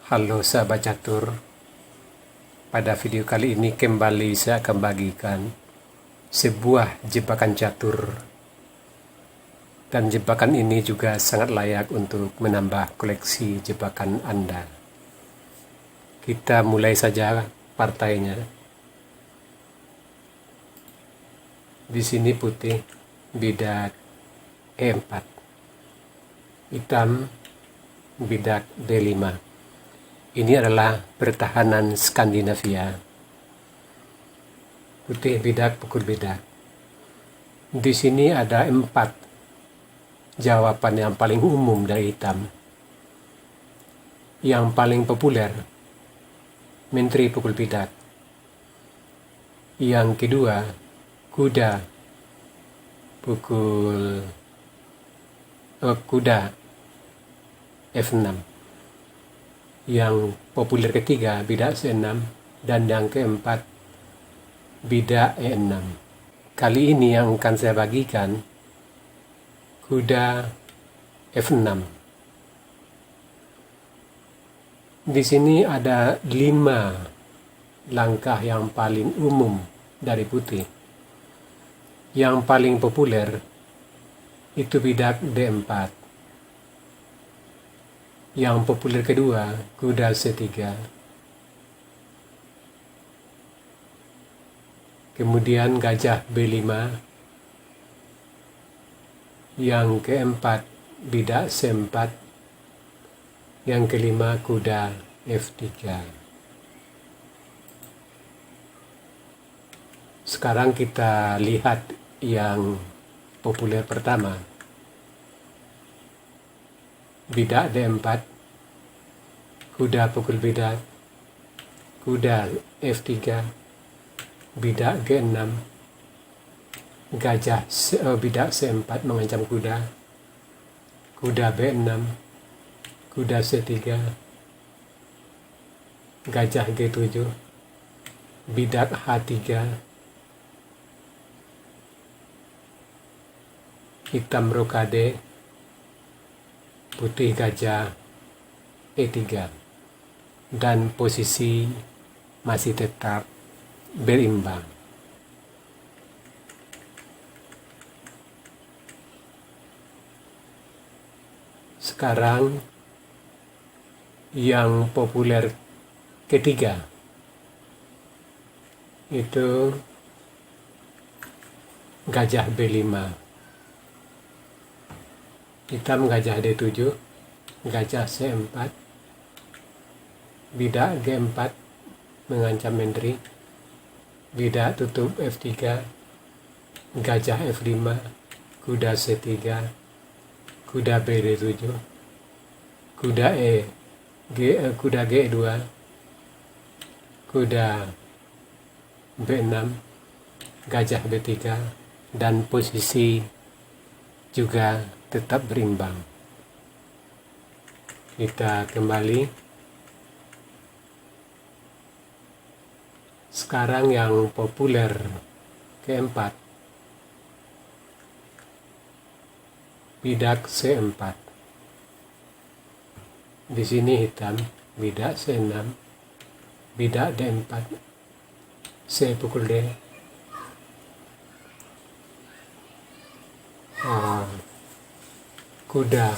Halo sahabat catur, pada video kali ini kembali saya akan bagikan sebuah jebakan catur, dan jebakan ini juga sangat layak untuk menambah koleksi jebakan Anda. Kita mulai saja partainya. Di sini putih, bidak E4, hitam, bidak D5. Ini adalah pertahanan Skandinavia. Putih bidak pukul bidak. Di sini ada 4 jawaban yang paling umum dari hitam. Yang paling populer, menteri pukul bidak. Yang kedua, kuda pukul kuda F6. Yang populer ketiga, bidak C6, dan yang keempat, bidak E6. Kali ini yang akan saya bagikan, kuda F6. Di sini ada 5 langkah yang paling umum dari putih. Yang paling populer itu bidak D4. Yang populer kedua, kuda C3. Kemudian gajah B5. Yang keempat, bidak C4. Yang kelima, kuda F3. Sekarang kita lihat yang populer pertama. Bidak D4, kuda pukul bidak, kuda F3, bidak G6, bidak C4 mengancam kuda, kuda B6, kuda C3, gajah G7, bidak H3, hitam rokade, putih gajah E3, dan posisi masih tetap berimbang. Sekarang yang populer ketiga itu gajah B5. Hitam gajah D7, gajah C4, bidak G4 mengancam menteri, bidak tutup F3, gajah F5, kuda C3, kuda BD7, kuda kuda G2, kuda B6, gajah B3, dan posisi juga tetap berimbang. Kita kembali. Sekarang yang populer keempat, bidak C4. Di sini hitam, bidak C6, bidak D4, C pukul D. Kuda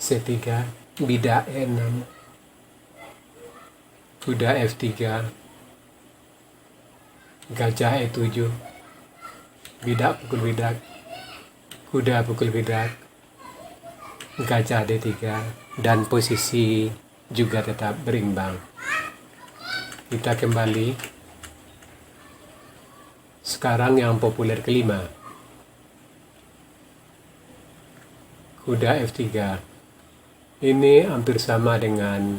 C3, bidak E6, kuda F3, gajah E7, bidak pukul bidak, kuda pukul bidak, gajah D3, dan posisi juga tetap berimbang. Kita kembali. Sekarang yang populer kelima, kuda F3. Ini hampir sama dengan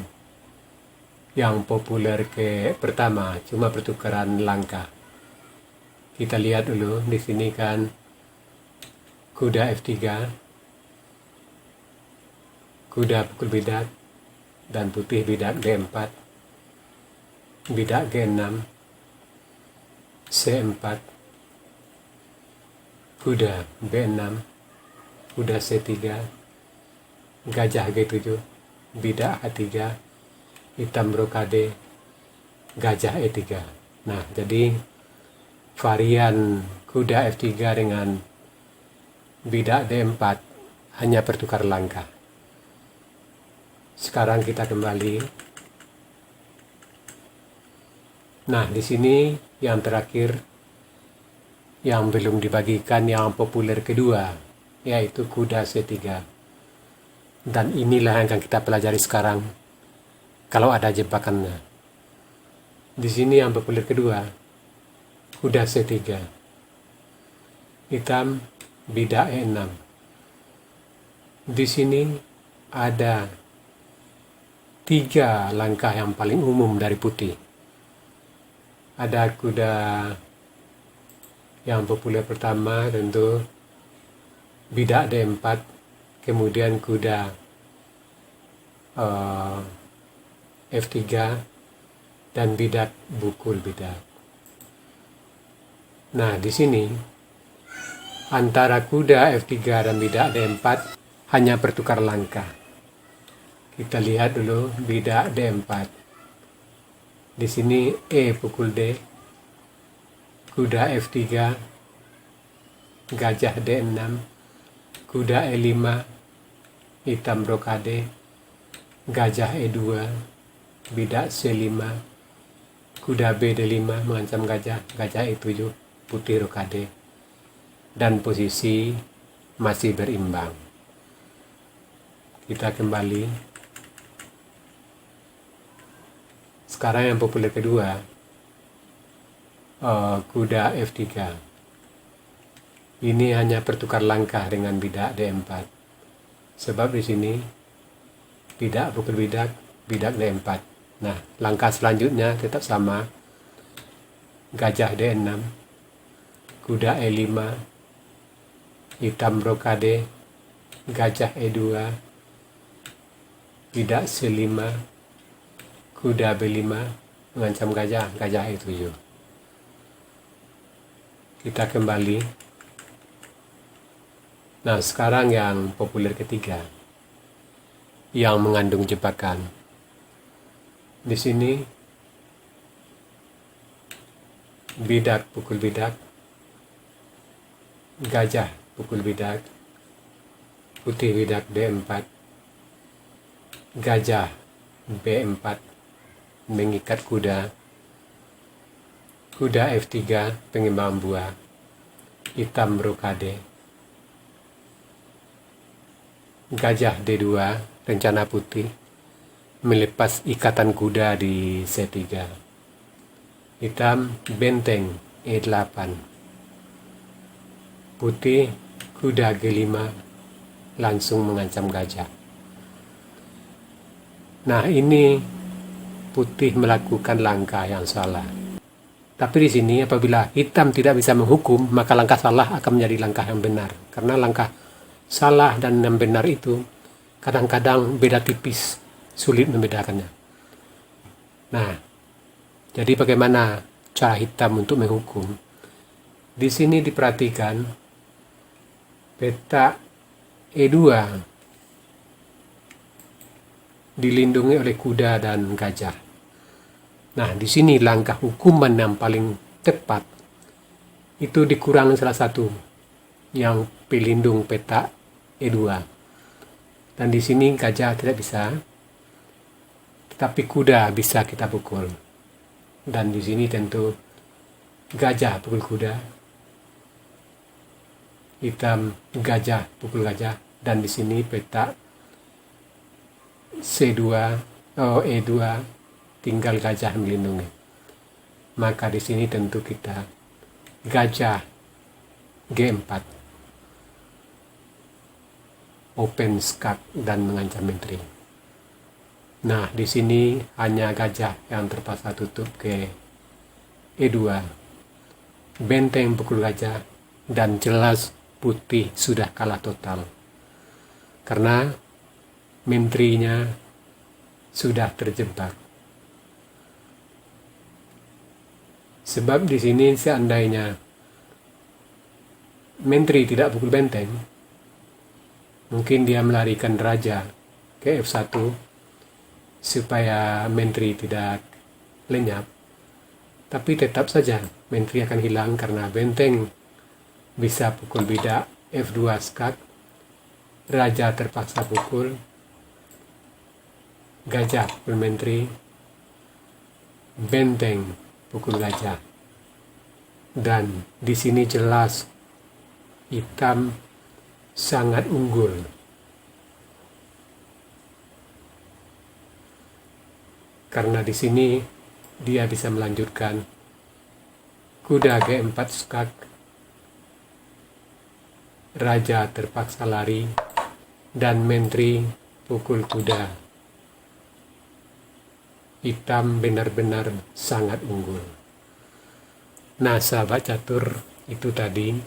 yang populer pertama, cuma pertukaran langkah. Kita lihat dulu di sini kan, kuda F3, kuda pukul bidak, dan putih bidak D4, bidak G6, C4, kuda B6, kuda C3, gajah G7, bidak H3, hitam brokade, gajah E3. Nah, jadi varian kuda F3 dengan bidak D4 hanya bertukar langkah. Sekarang kita kembali. Nah, di sini yang terakhir yang belum dibagikan yang populer kedua, yaitu kuda C3. Dan inilah yang akan kita pelajari sekarang kalau ada jebakannya. Di sini yang populer kedua, kuda C3. Hitam bidak E6. Di sini ada 3 langkah yang paling umum dari putih. Ada kuda yang populer pertama tentu bidak D4, kemudian kuda F3 dan bidak bukul bidak. Nah, di sini antara kuda F3 dan bidak D4 hanya bertukar langkah. Kita lihat dulu bidak D4. Di sini E pukul D, kuda F3, gajah D6, kuda E5, hitam brokade, gajah E2, bidak C5, kuda B D5 mengancam gajah, gajah E7, putih rokade, dan posisi masih berimbang. Kita kembali. Sekarang yang populer kedua, kuda F3. Ini hanya bertukar langkah dengan bidak D4. Sebab di sini bidak pukul bidak, bidak D4. Nah, langkah selanjutnya tetap sama. Gajah D6, kuda E5, hitam brokade, gajah E2, bidak C5, kuda B5 mengancam gajah, gajah E7. Kita kembali. Nah, sekarang yang populer ketiga, yang mengandung jebakan. Di sini bidak pukul bidak, gajah pukul bidak, putih bidak D4, gajah B4 mengikat kuda, kuda F3 pengimbang buah, hitam brokade, gajah D2 rencana putih melepas ikatan kuda di C3, hitam benteng E8, putih kuda G5 langsung mengancam gajah. Nah, ini putih melakukan langkah yang salah. Tapi di sini apabila hitam tidak bisa menghukum, maka langkah salah akan menjadi langkah yang benar. Karena langkah salah dan yang benar itu kadang-kadang beda tipis, sulit membedakannya. Nah, jadi bagaimana cara hitam untuk menghukum? Di sini diperhatikan petak E2 dilindungi oleh kuda dan gajah. Nah, di sini langkah hukuman yang paling tepat itu dikurangi salah satu yang pelindung petak E2. Dan di sini gajah tidak bisa, tetapi kuda bisa kita pukul. Dan di sini tentu gajah pukul kuda, hitam gajah pukul gajah, dan di sini petak C2 E2 tinggal gajah melindungi. Maka di sini tentu kita gajah G4 open skak dan mengancam menteri. Nah, di sini hanya gajah yang terpaksa tutup ke E2, benteng pukul gajah, dan jelas putih sudah kalah total karena menterinya sudah terjebak. Sebab di sini seandainya menteri tidak pukul benteng, mungkin dia melarikan raja ke F1 supaya menteri tidak lenyap. Tapi tetap saja menteri akan hilang karena benteng bisa pukul bidak, F2 skak, raja terpaksa pukul, gajah pukul menteri, benteng pukul gajah. Dan di sini jelas hitam sangat unggul. Karena di sini dia bisa melanjutkan kuda G4 skak, raja terpaksa lari, dan menteri pukul kuda. Hitam benar-benar sangat unggul. Nah, sahabat catur, itu tadi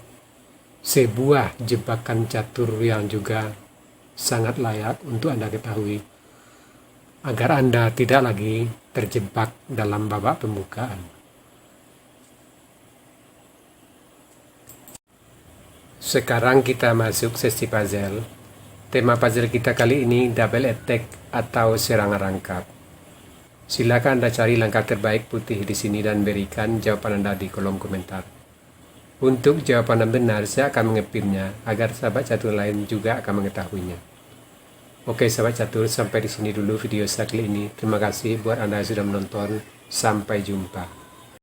sebuah jebakan catur yang juga sangat layak untuk Anda ketahui, agar Anda tidak lagi terjebak dalam babak pembukaan. Sekarang kita masuk sesi puzzle. Tema puzzle kita kali ini double attack atau serangan rangkap. Silakan Anda cari langkah terbaik putih di sini dan berikan jawaban Anda di kolom komentar. Untuk jawaban yang benar, saya akan mengepinnya agar sahabat catur lain juga akan mengetahuinya. Oke sahabat catur, sampai di sini dulu video saya kali ini. Terima kasih buat Anda yang sudah menonton. Sampai jumpa.